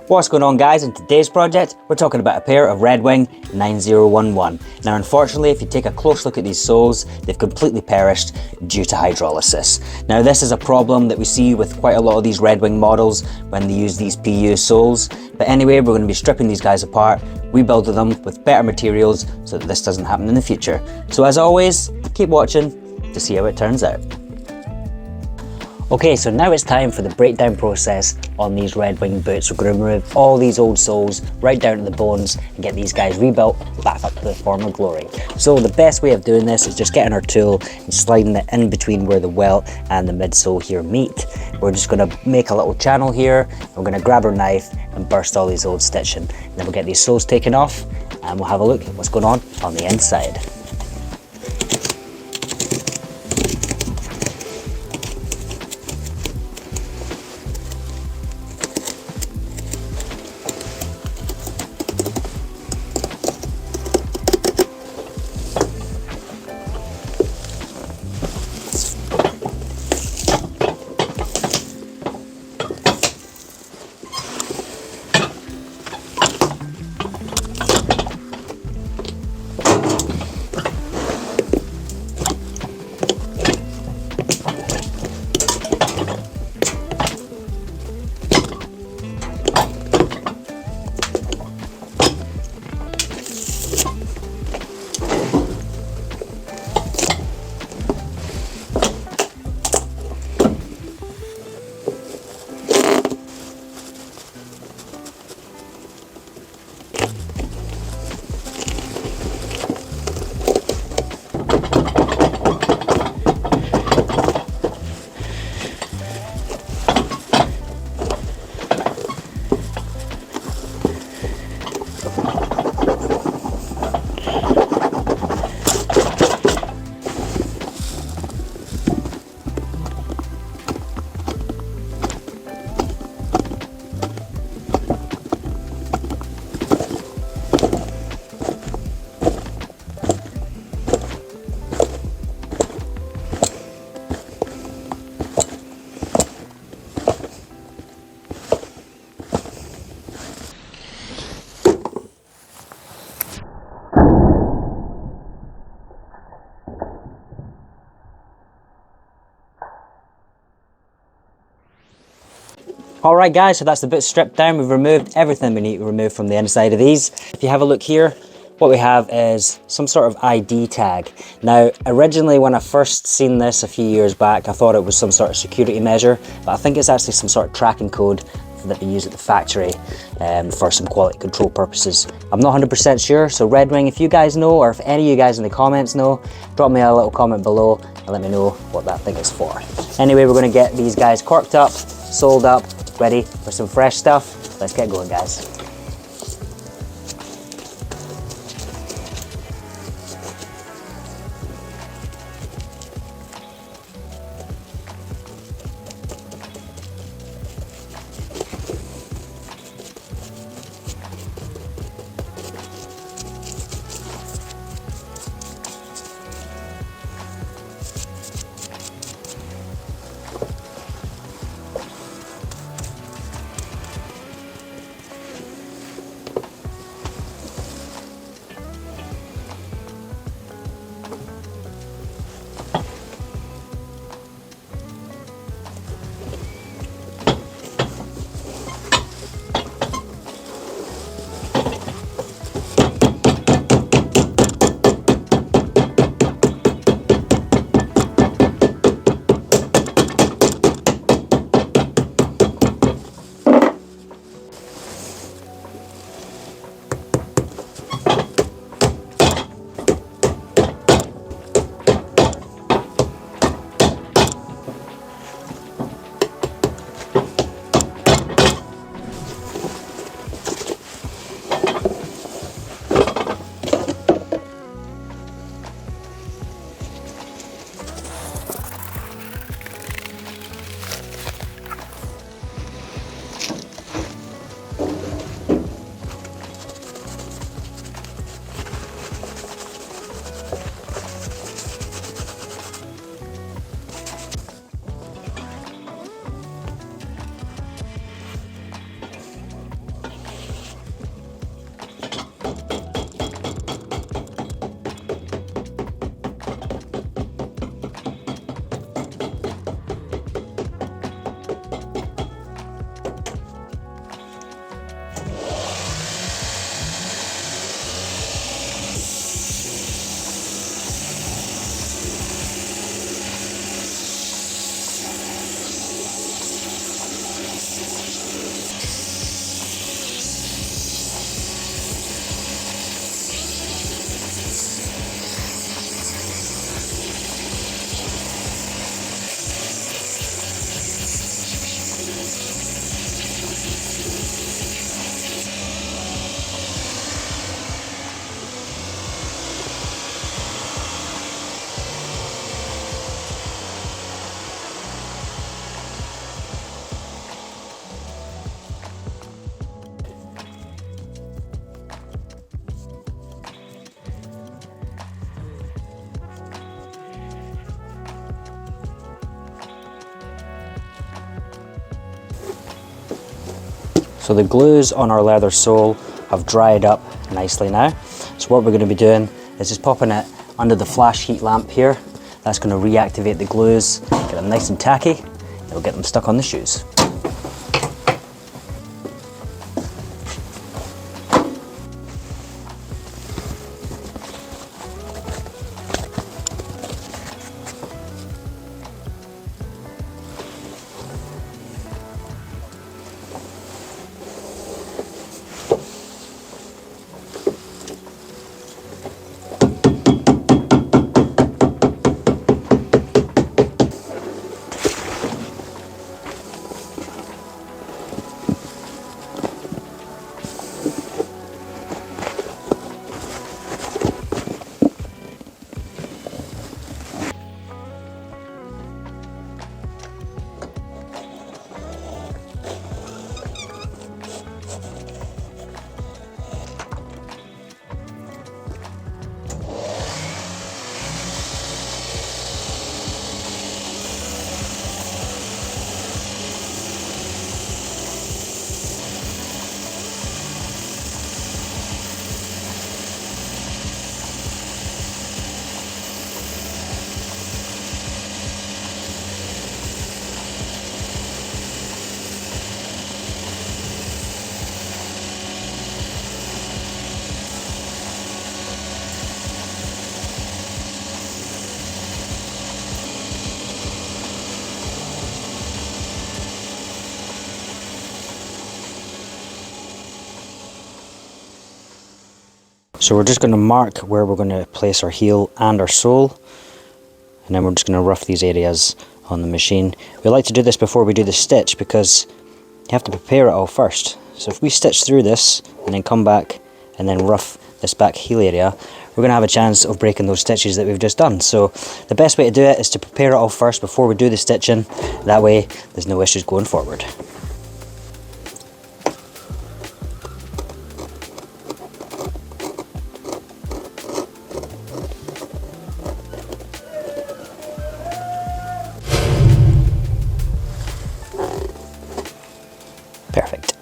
What's going on, guys? In today's project we're talking about a pair of Red Wing 9011. Now unfortunately, if you take a close look at these soles, they've completely perished due to hydrolysis. Now this is a problem that we see with quite a lot of these Red Wing models when they use these PU soles. But anyway, we're going to be stripping these guys apart, rebuilding them with better materials so that this doesn't happen in the future. So as always, keep watching to see how it turns out. Okay, so now it's time for the breakdown process on these Red Wing boots. We're going to remove all these old soles right down to the bones and get these guys rebuilt back up to their former glory. So the best way of doing this is just getting our tool and sliding it in between where the welt and the midsole here meet. We're just going to make a little channel here. We're going to grab our knife and burst all these old stitching. Then we'll get these soles taken off and we'll have a look at what's going on the inside. Alright guys, so that's the boot stripped down. We've removed everything we need to remove from the inside of these. If you have a look here, what we have is some sort of ID tag. Now, originally when I first seen this a few years back, I thought it was some sort of security measure, but I think it's actually some sort of tracking code that they use at the factory for some quality control purposes. I'm not 100% sure, so Red Wing, if you guys know, or if any of you guys in the comments know, drop me a little comment below and let me know what that thing is for. Anyway, we're going to get these guys corked up, soled up, ready for some fresh stuff. Let's get going, guys. So the glues on our leather sole have dried up nicely now. So what we're going to be doing is just popping it under the flash heat lamp here. That's going to reactivate the glues, get them nice and tacky, and we'll get them stuck on the shoes. So we're just going to mark where we're going to place our heel and our sole, and then we're just going to rough these areas on the machine. We like to do this before we do the stitch because you have to prepare it all first. So if we stitch through this and then come back and then rough this back heel area, we're going to have a chance of breaking those stitches that we've just done. So the best way to do it is to prepare it all first before we do the stitching. That way there's no issues going forward. Perfect.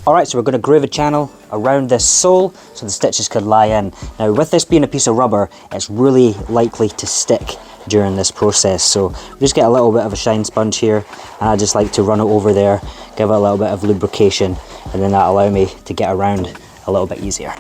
Alright, so we're going to groove a channel around this sole so the stitches could lie in. Now with this being a piece of rubber, it's really likely to stick during this process, so we just get a little bit of a shine sponge here, and I just like to run it over there, give it a little bit of lubrication, and then that'll allow me to get around a little bit easier.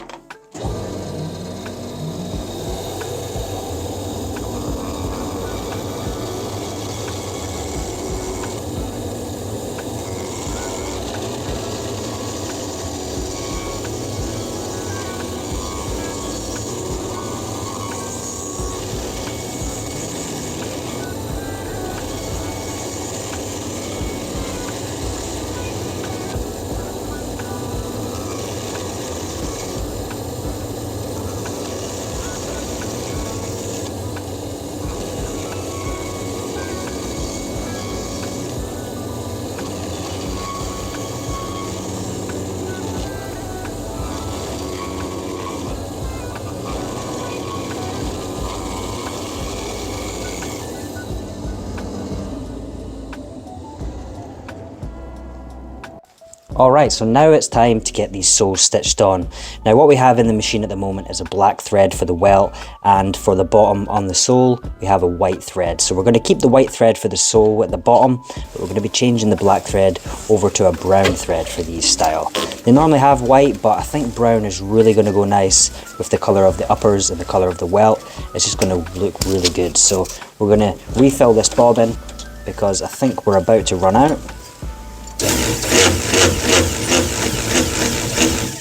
Alright, so now it's time to get these soles stitched on. Now what we have in the machine at the moment is a black thread for the welt, and for the bottom on the sole we have a white thread. So we're going to keep the white thread for the sole at the bottom, but we're going to be changing the black thread over to a brown thread for these style. They normally have white, but I think brown is really going to go nice with the colour of the uppers and the colour of the welt. It's just going to look really good. So we're going to refill this bobbin because I think we're about to run out.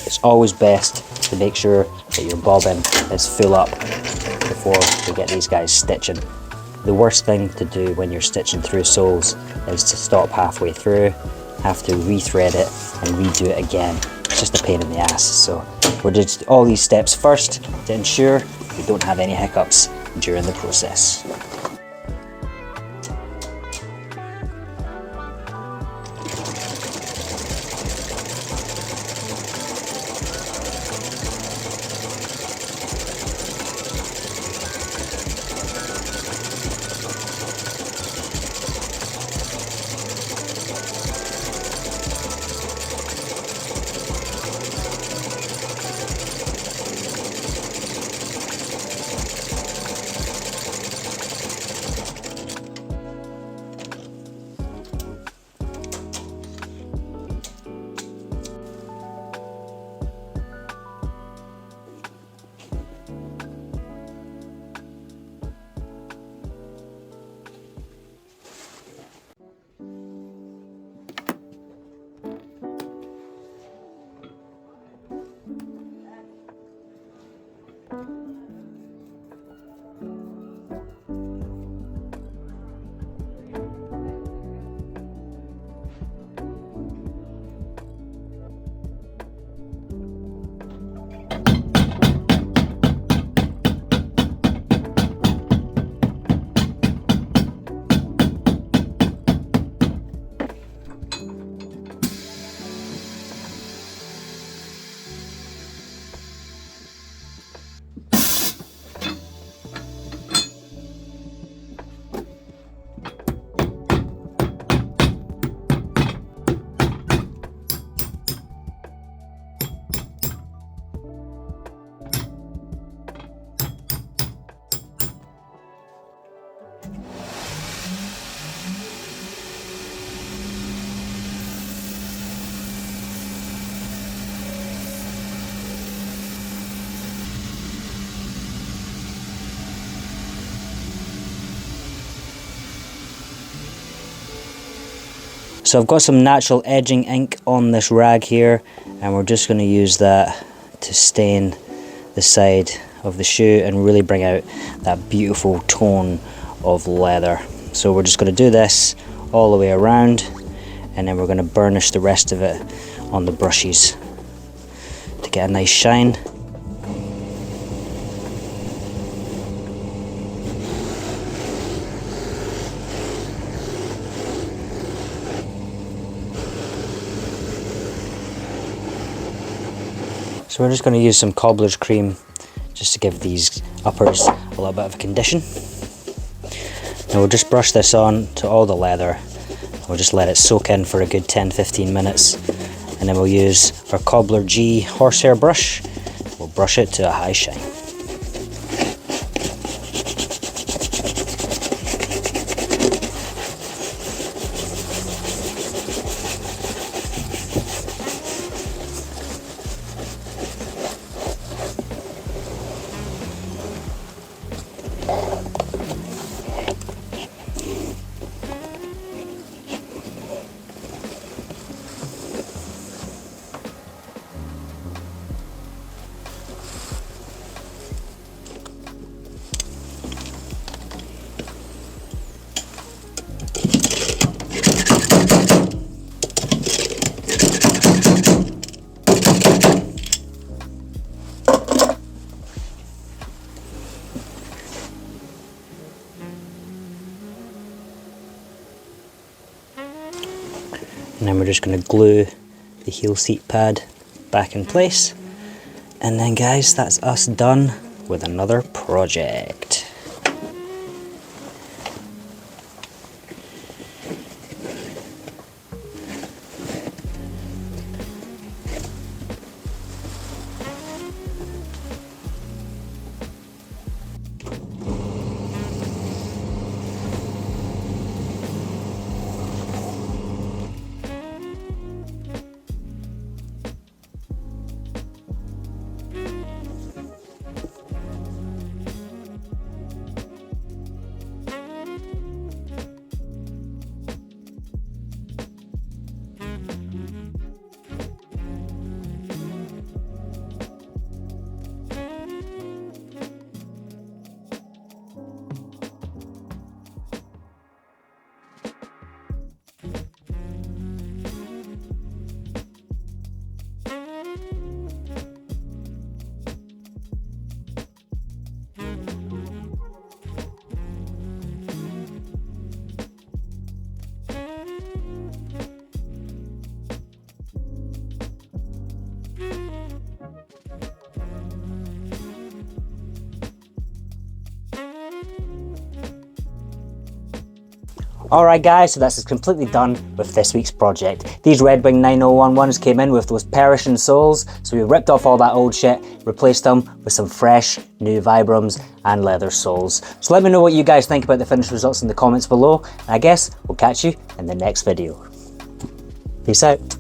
It's always best to make sure that your bobbin is full up before we get these guys stitching. The worst thing to do when you're stitching through soles is to stop halfway through, have to rethread it and redo it again. It's just a pain in the ass. So we're doing all these steps first to ensure we don't have any hiccups during the process. So I've got some natural edging ink on this rag here, and we're just going to use that to stain the side of the shoe and really bring out that beautiful tone of leather. So we're just going to do this all the way around, and then we're going to burnish the rest of it on the brushes to get a nice shine. So we're just going to use some Cobbler's cream just to give these uppers a little bit of a condition. Now we'll just brush this on to all the leather. We'll just let it soak in for a good 10-15 minutes, and then we'll use our Cobbler G horsehair brush. We'll brush it to a high shine. And then we're just going to glue the heel seat pad back in place. And then guys, that's us done with another project. Alright guys, so that's completely done with this week's project. These Redwing 9011s came in with those perishing soles, so we ripped off all that old shit, replaced them with some fresh new Vibrams and leather soles. So let me know what you guys think about the finished results in the comments below, and I guess we'll catch you in the next video. Peace out.